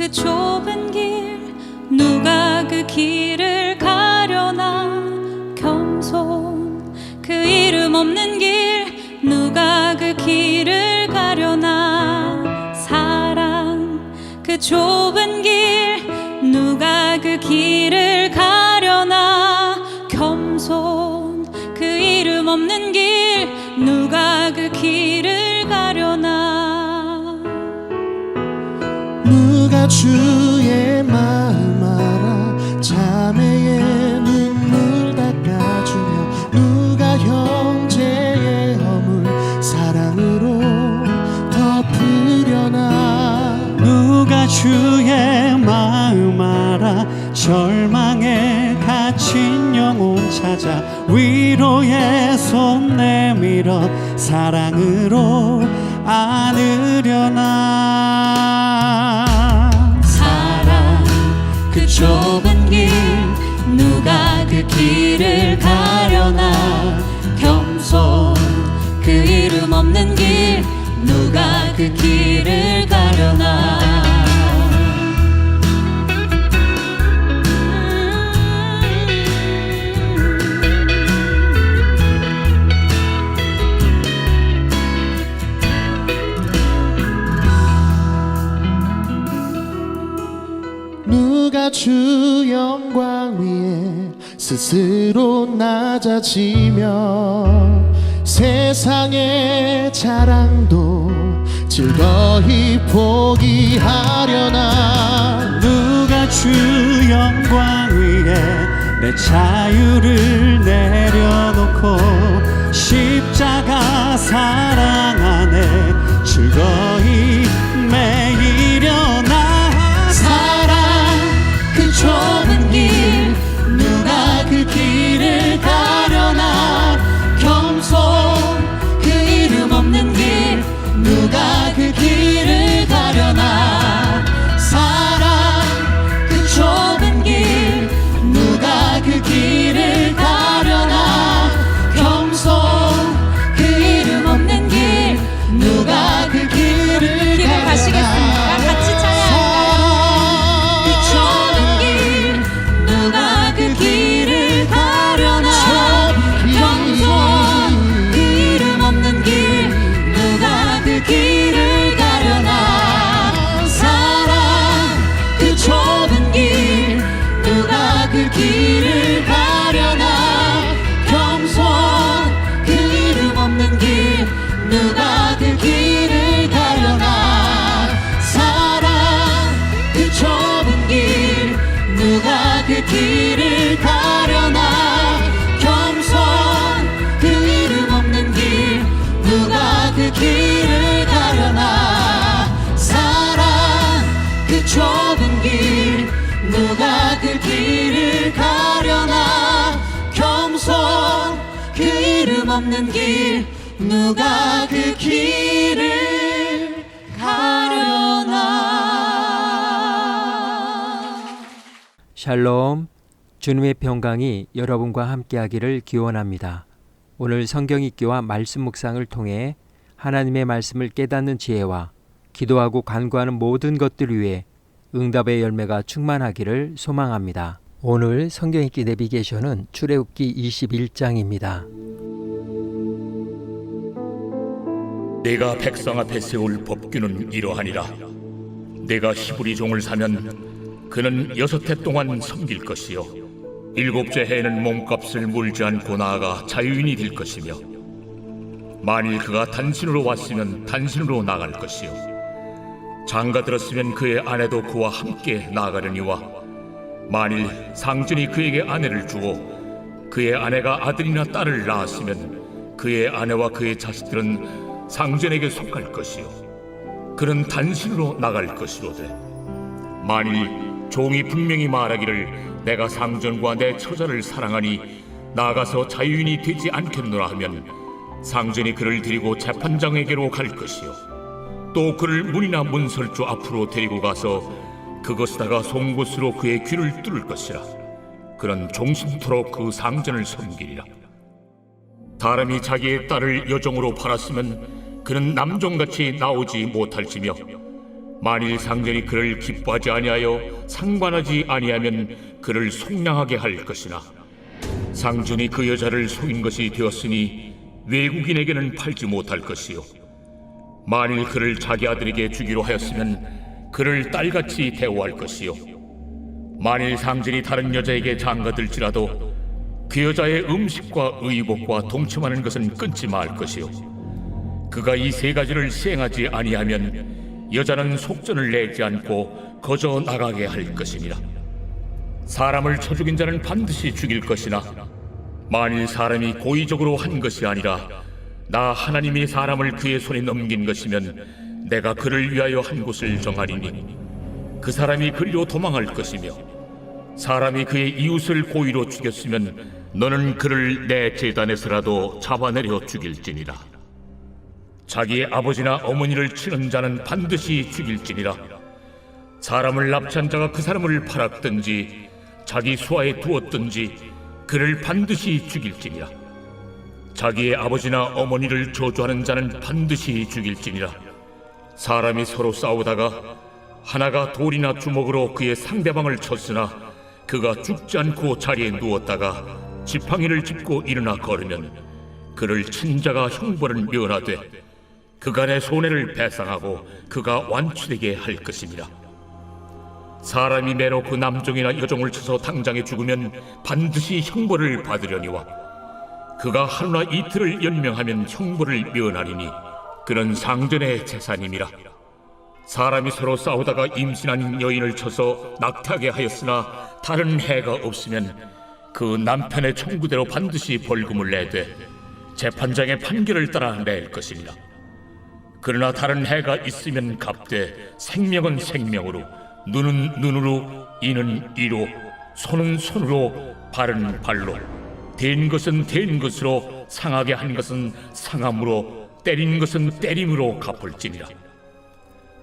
그 좁은 길 누가 그 길을 가려나. 겸손 그 이름 없는 길 누가 그 길을 가려나. 사랑 그 좁은 길 누가 그 길을 가려나. 겸손 그 이름 없는 길 누가 그 길을 가려나. 누가 주의 마음 알아 자매의 눈물 닦아주며 누가 형제의 허물 사랑으로 덮으려나. 누가 주의 마음 알아 절망에 갇힌 영혼 찾아 위로의 손 내밀어 사랑으로 안으려나. 사랑 그 좁은 길 누가 그 길을 가려나. 겸손 그 이름 없는 길 누가 그 길을 가려나. 누가 주 영광 위에 스스로 낮아지며 세상의 자랑도 즐거이 포기하려나. 누가 주 영광 위에 내 자유를 내려놓고 십자가 사랑 안에 즐거이 매이려나. 그 좁은 길 누가 그 길을 가려나. 겸손 그 이름 없는 길 누가 그 길을 가려나. 사랑 그 좁은 길 누가 그 길을 가려나. 겸손 그 이름 없는 길 누가 그 길을 가려나. 가시겠습니까? 같이 찬양할까요? 누가 그 길을 가려나. 겸손 그 이름 없는 길 누가 그 길을 가려나. 사랑 그 좁은 길 누가 그 길을 가려나. 겸손 그 이름 없는 길 누가 그 길을 가려나. 사랑 그 좁은 길 누가 그 길을 가려나. 겸손 그 이름 없는 길 누가 그 길을 가려나. 사랑 그 좁은 길 누가 그 길을 가려나. 겸손 그 이름 없는 길 누가 그 길을 가려나. 샬롬, 주님의 평강이 여러분과 함께하기를 기원합니다. 오늘 성경 읽기와 말씀 묵상을 통해 하나님의 말씀을 깨닫는 지혜와 기도하고 간구하는 모든 것들 위해 응답의 열매가 충만하기를 소망합니다. 오늘 성경 읽기 내비게이션은 출애굽기 21장입니다. 내가 백성 앞에 세울 법규는 이러하니라. 내가 히브리 종을 사면 그는 6해 동안 섬길 것이요 7째 해에는 몸값을 물지 않고 나아가 자유인이 될 것이며 만일 그가 단신으로 왔으면 단신으로 나갈 것이요 장가 들었으면 그의 아내도 그와 함께 나아가려니와 만일 상전이 그에게 아내를 주고 그의 아내가 아들이나 딸을 낳았으면 그의 아내와 그의 자식들은 상전에게 속할 것이요 그는 단신으로 나갈 것이로되 만일 종이 분명히 말하기를 내가 상전과 내 처자를 사랑하니 나가서 자유인이 되지 않겠노라 하면 상전이 그를 데리고 재판장에게로 갈 것이요 또 그를 문이나 문설주 앞으로 데리고 가서 그것에다가 송곳으로 그의 귀를 뚫을 것이라. 그는 종신토록 그 상전을 섬기리라. 사람이 자기의 딸을 여종으로 팔았으면 그는 남종같이 나오지 못할지며 만일 상전이 그를 기뻐하지 아니하여 상관하지 아니하면 그를 속량하게 할 것이나 상전이 그 여자를 속인 것이 되었으니 외국인에게는 팔지 못할 것이요 만일 그를 자기 아들에게 주기로 하였으면 그를 딸같이 대우할 것이요 만일 상전이 다른 여자에게 장가들지라도 그 여자의 음식과 의복과 동침하는 것은 끊지 말 것이요 그가 이 세 가지를 시행하지 아니하면 여자는 속전을 내지 않고 거저 나가게 할 것이니라. 사람을 쳐 죽인 자는 반드시 죽일 것이나 만일 사람이 고의적으로 한 것이 아니라 나 하나님이 사람을 그의 손에 넘긴 것이면 내가 그를 위하여 한 곳을 정하리니 그 사람이 그리로 도망할 것이며 사람이 그의 이웃을 고의로 죽였으면 너는 그를 내 제단에서라도 잡아내려 죽일지니라. 자기의 아버지나 어머니를 치는 자는 반드시 죽일지니라. 사람을 납치한 자가 그 사람을 팔았든지 자기 수하에 두었든지 그를 반드시 죽일지니라. 자기의 아버지나 어머니를 저주하는 자는 반드시 죽일지니라. 사람이 서로 싸우다가 하나가 돌이나 주먹으로 그의 상대방을 쳤으나 그가 죽지 않고 자리에 누웠다가 지팡이를 짚고 일어나 걸으면 그를 친 자가 형벌을 면하되 그간의 손해를 배상하고 그가 완치되게 할 것입니다. 사람이 매로 그 남종이나 여종을 쳐서 당장에 죽으면 반드시 형벌을 받으려니와 그가 하루나 이틀을 연명하면 형벌을 면하리니 그는 상전의 재산임이라. 사람이 서로 싸우다가 임신한 여인을 쳐서 낙태하게 하였으나 다른 해가 없으면 그 남편의 청구대로 반드시 벌금을 내되 재판장의 판결을 따라 낼 것이니라. 그러나 다른 해가 있으면 갚되 생명은 생명으로 눈은 눈으로 이는 이로 손은 손으로 발은 발로 된 것은 된 것으로 상하게 한 것은 상함으로 때린 것은 때림으로 갚을지니라.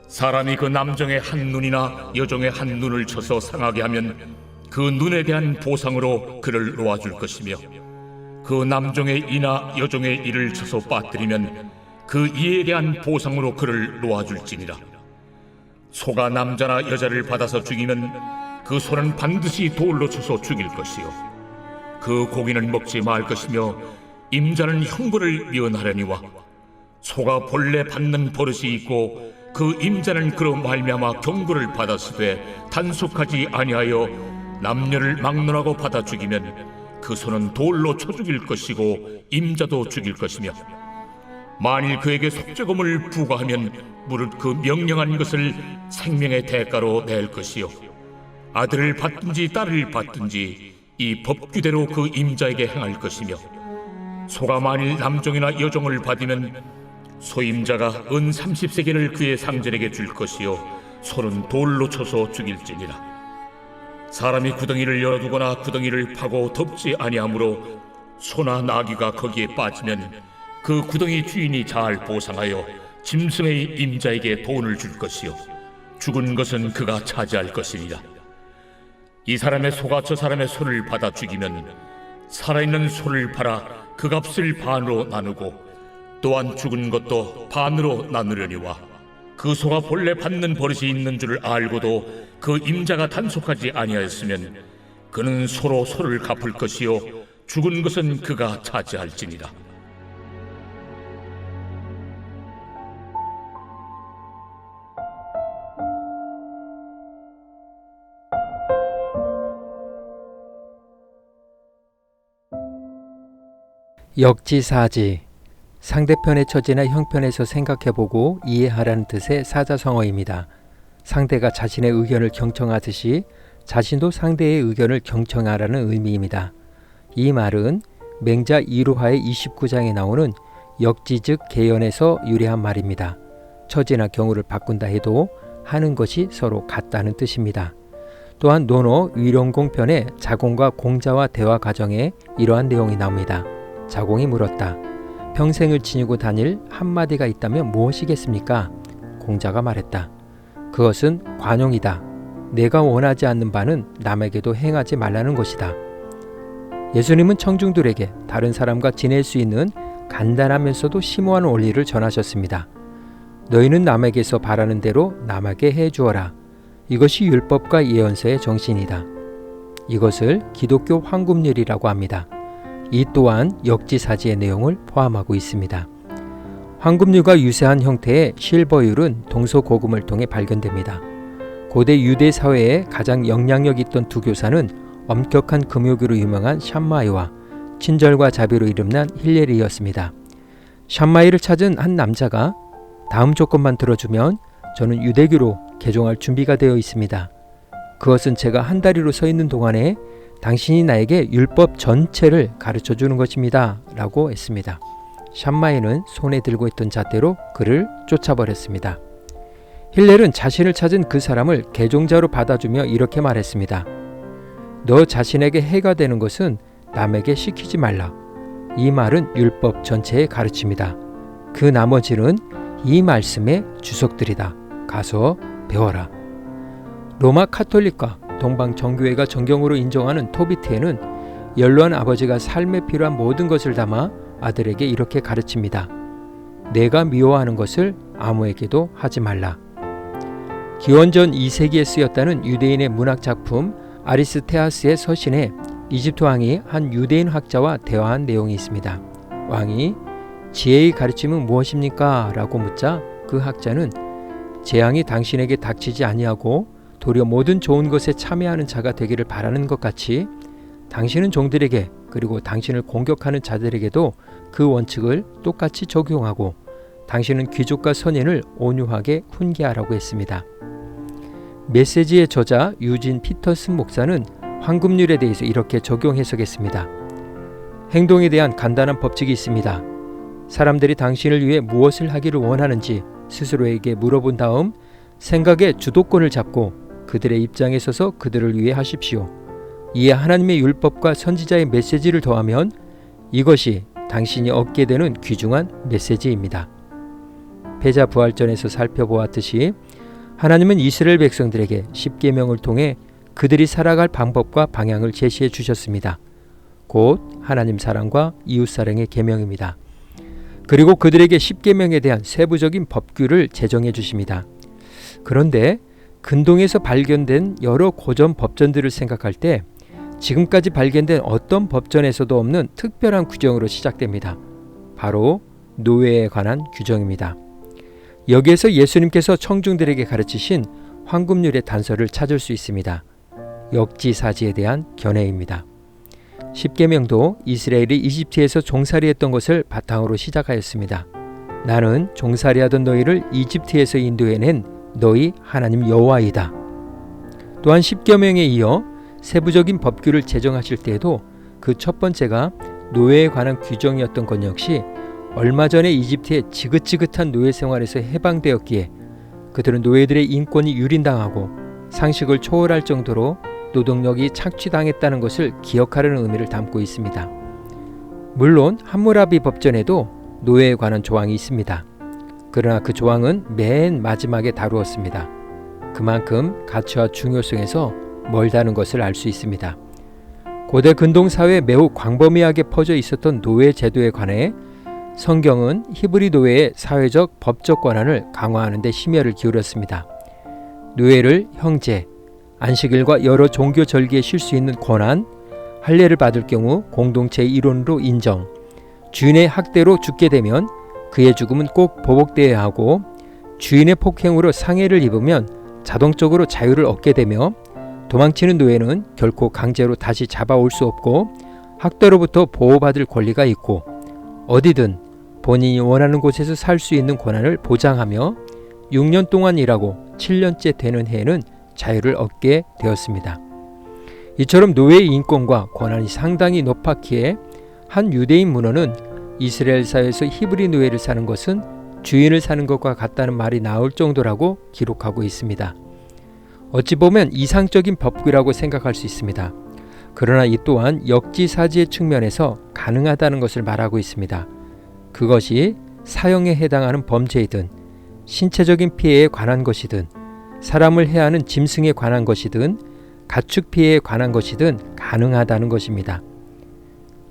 사람이 그 남종의 한 눈이나 여종의 한 눈을 쳐서 상하게 하면 그 눈에 대한 보상으로 그를 놓아줄 것이며 그 남종의 이나 여종의 이를 쳐서 빠뜨리면 그 이에 대한 보상으로 그를 놓아줄지니라. 소가 남자나 여자를 받아서 죽이면 그 소는 반드시 돌로 쳐서 죽일 것이요 그 고기는 먹지 말 것이며 임자는 형벌을 면하려니와 소가 본래 받는 버릇이 있고 그 임자는 그로 말미암아 경고를 받았으되 단속하지 아니하여 남녀를 막론하고 받아 죽이면 그 소는 돌로 쳐 죽일 것이고 임자도 죽일 것이며 만일 그에게 속죄금을 부과하면 무릇 그 명령한 것을 생명의 대가로 낼 것이요 아들을 받든지 딸을 받든지 이 법규대로 그 임자에게 행할 것이며 소가 만일 남종이나 여종을 받으면 소임자가 은 30세겔을 그의 상전에게 줄 것이요 소는 돌로 쳐서 죽일지니라. 사람이 구덩이를 열어두거나 구덩이를 파고 덮지 아니하므로 소나 나귀가 거기에 빠지면 그 구덩이 주인이 잘 보상하여 짐승의 임자에게 돈을 줄 것이요 죽은 것은 그가 차지할 것이니라. 이 사람의 소가 저 사람의 소를 받아 죽이면 살아있는 소를 팔아 그 값을 반으로 나누고 또한 죽은 것도 반으로 나누려니와 그 소가 본래 받는 버릇이 있는 줄을 알고도 그 임자가 단속하지 아니하였으면 그는 소로 소를 갚을 것이요 죽은 것은 그가 차지할지니라. 역지사지, 상대편의 처지나 형편에서 생각해보고 이해하라는 뜻의 사자성어입니다. 상대가 자신의 의견을 경청하듯이 자신도 상대의 의견을 경청하라는 의미입니다. 이 말은 맹자 이루하의 29장에 나오는 역지즉 개연에서 유래한 말입니다. 처지나 경우를 바꾼다 해도 하는 것이 서로 같다는 뜻입니다. 또한 논어 위령공편의 자공과 공자와 대화 과정에 이러한 내용이 나옵니다. 자공이 물었다. 평생을 지니고 다닐 한마디가 있다면 무엇이겠습니까? 공자가 말했다. 그것은 관용이다. 내가 원하지 않는 바는 남에게도 행하지 말라는 것이다. 예수님은 청중들에게 다른 사람과 지낼 수 있는 간단하면서도 심오한 원리를 전하셨습니다. 너희는 남에게서 바라는 대로 남에게 해주어라. 이것이 율법과 예언서의 정신이다. 이것을 기독교 황금률이라고 합니다. 이 또한 역지사지의 내용을 포함하고 있습니다. 황금률과 유사한 형태의 실버율은 동서고금을 통해 발견됩니다. 고대 유대 사회에 가장 영향력 있던 두 교사는 엄격한 금욕으로 유명한 샴마이와 친절과 자비로 이름난 힐레리였습니다. 샴마이를 찾은 한 남자가 다음 조건만 들어주면 저는 유대교로 개종할 준비가 되어 있습니다. 그것은 제가 한 다리로 서 있는 동안에 당신이 나에게 율법 전체를 가르쳐 주는 것입니다. 라고 했습니다. 샴마이는 손에 들고 있던 잣대로 그를 쫓아버렸습니다. 힐렐은 자신을 찾은 그 사람을 개종자로 받아주며 이렇게 말했습니다. 너 자신에게 해가 되는 것은 남에게 시키지 말라. 이 말은 율법 전체의 가르침이다. 그 나머지는 이 말씀의 주석들이다. 가서 배워라. 로마 카톨릭과 동방 정교회가 정경으로 인정하는 토비트에는 연로한 아버지가 삶에 필요한 모든 것을 담아 아들에게 이렇게 가르칩니다. 내가 미워하는 것을 아무에게도 하지 말라. 기원전 2세기에 쓰였다는 유대인의 문학 작품 아리스테아스의 서신에 이집트 왕이 한 유대인 학자와 대화한 내용이 있습니다. 왕이 지혜의 가르침은 무엇입니까? 라고 묻자 그 학자는 재앙이 당신에게 닥치지 아니하고 도리어 모든 좋은 것에 참여하는 자가 되기를 바라는 것 같이 당신은 종들에게 그리고 당신을 공격하는 자들에게도 그 원칙을 똑같이 적용하고 당신은 귀족과 선인을 온유하게 훈계하라고 했습니다. 메시지의 저자 유진 피터슨 목사는 황금률에 대해서 이렇게 적용 해석했습니다. 행동에 대한 간단한 법칙이 있습니다. 사람들이 당신을 위해 무엇을 하기를 원하는지 스스로에게 물어본 다음 생각의 주도권을 잡고 그들의 입장에 서서 그들을 위해 하십시오. 이에 하나님의 율법과 선지자의 메시지를 더하면 이것이 당신이 얻게 되는 귀중한 메시지입니다. 패자부활전에서 살펴보았듯이 하나님은 이스라엘 백성들에게 십계명을 통해 그들이 살아갈 방법과 방향을 제시해 주셨습니다. 곧 하나님 사랑과 이웃 사랑의 계명입니다. 그리고 그들에게 십계명에 대한 세부적인 법규를 제정해 주십니다. 그런데 근동에서 발견된 여러 고전 법전들을 생각할 때 지금까지 발견된 어떤 법전에서도 없는 특별한 규정으로 시작됩니다. 바로 노예에 관한 규정입니다. 여기에서 예수님께서 청중들에게 가르치신 황금률의 단서를 찾을 수 있습니다. 역지사지에 대한 견해입니다. 십계명도 이스라엘이 이집트에서 종살이했던 것을 바탕으로 시작하였습니다. 나는 종살이하던 너희를 이집트에서 인도해낸 너희 하나님 여호와이다. 또한 십계명에 이어 세부적인 법규를 제정하실 때에도 그 첫 번째가 노예에 관한 규정이었던 것 역시 얼마 전에 이집트의 지긋지긋한 노예 생활에서 해방되었기에 그들은 노예들의 인권이 유린당하고 상식을 초월할 정도로 노동력이 착취당했다는 것을 기억하려는 의미를 담고 있습니다. 물론 함무라비 법전에도 노예에 관한 조항이 있습니다. 그러나 그 조항은 맨 마지막에 다루었습니다. 그만큼 가치와 중요성에서 멀다는 것을 알 수 있습니다. 고대 근동사회에 매우 광범위하게 퍼져 있었던 노예 제도에 관해 성경은 히브리 노예의 사회적 법적 권한을 강화하는 데 심혈을 기울였습니다. 노예를 형제, 안식일과 여러 종교 절기에 쉴 수 있는 권한, 할례를 받을 경우 공동체의 일원으로 인정, 주인의 학대로 죽게 되면 그의 죽음은 꼭 보복되어야 하고 주인의 폭행으로 상해를 입으면 자동적으로 자유를 얻게 되며 도망치는 노예는 결코 강제로 다시 잡아올 수 없고 학대로부터 보호받을 권리가 있고 어디든 본인이 원하는 곳에서 살 수 있는 권한을 보장하며 6년 동안 일하고 7년째 되는 해에는 자유를 얻게 되었습니다. 이처럼 노예의 인권과 권한이 상당히 높았기에 한 유대인 문헌은 이스라엘 사회에서 히브리 노예를 사는 것은 주인을 사는 것과 같다는 말이 나올 정도라고 기록하고 있습니다. 어찌 보면 이상적인 법규라고 생각할 수 있습니다. 그러나 이 또한 역지사지의 측면에서 가능하다는 것을 말하고 있습니다. 그것이 사형에 해당하는 범죄이든 신체적인 피해에 관한 것이든 사람을 해하는 짐승에 관한 것이든 가축 피해에 관한 것이든 가능하다는 것입니다.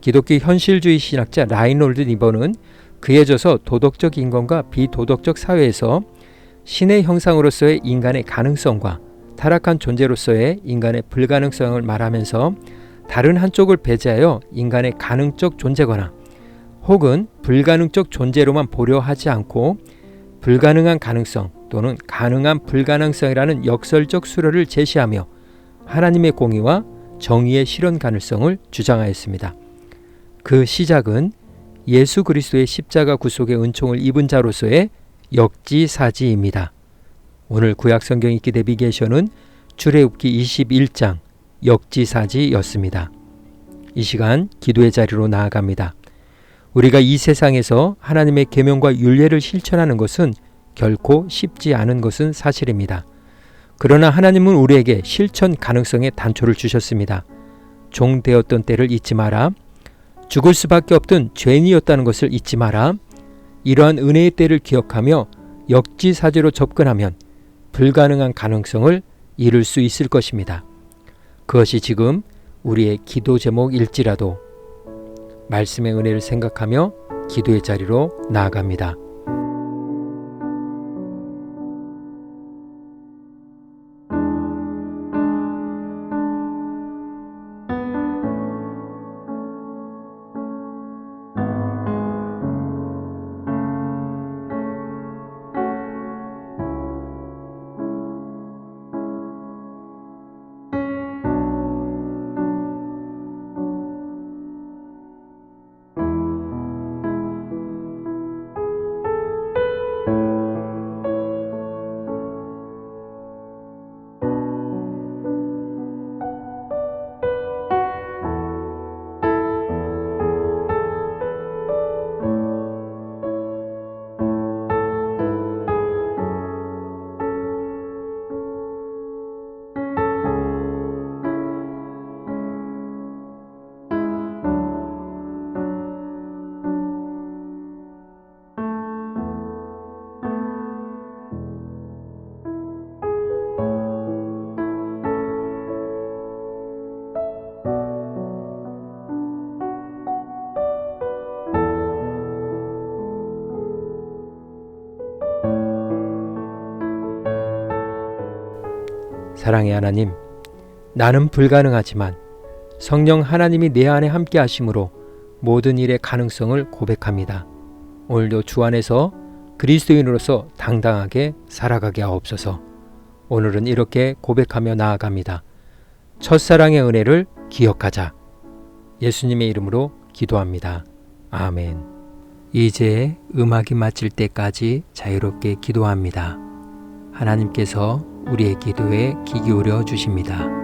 기독교 현실주의 신학자 라이놀드 니버는 그해져서 도덕적 인권과 비도덕적 사회에서 신의 형상으로서의 인간의 가능성과 타락한 존재로서의 인간의 불가능성을 말하면서 다른 한쪽을 배제하여 인간의 가능적 존재거나 혹은 불가능적 존재로만 보려 하지 않고 불가능한 가능성 또는 가능한 불가능성이라는 역설적 수로를 제시하며 하나님의 공의와 정의의 실현 가능성을 주장하였습니다. 그 시작은 예수 그리스도의 십자가 구속의 은총을 입은 자로서의 역지사지입니다. 오늘 구약성경 읽기 내비게이션은 출애굽기 21장 역지사지였습니다. 이 시간 기도의 자리로 나아갑니다. 우리가 이 세상에서 하나님의 계명과 율례를 실천하는 것은 결코 쉽지 않은 것은 사실입니다. 그러나 하나님은 우리에게 실천 가능성의 단초를 주셨습니다. 종되었던 때를 잊지 마라. 죽을 수밖에 없던 죄인이었다는 것을 잊지 마라. 이러한 은혜의 때를 기억하며 역지사지로 접근하면 불가능한 가능성을 이룰 수 있을 것입니다. 그것이 지금 우리의 기도 제목일지라도 말씀의 은혜를 생각하며 기도의 자리로 나아갑니다. 사랑의 하나님, 나는 불가능하지만 성령 하나님이 내 안에 함께 하심으로 모든 일의 가능성을 고백합니다. 오늘도 주 안에서 그리스도인으로서 당당하게 살아가게 하옵소서. 오늘은 이렇게 고백하며 나아갑니다. 첫사랑의 은혜를 기억하자. 예수님의 이름으로 기도합니다. 아멘. 이제 음악이 마칠 때까지 자유롭게 기도합니다. 하나님께서 우리의 기도에 귀 기울여 주십니다.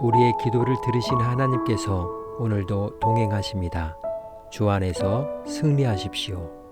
우리의 기도를 들으신 하나님께서 오늘도 동행하십니다. 주 안에서 승리하십시오.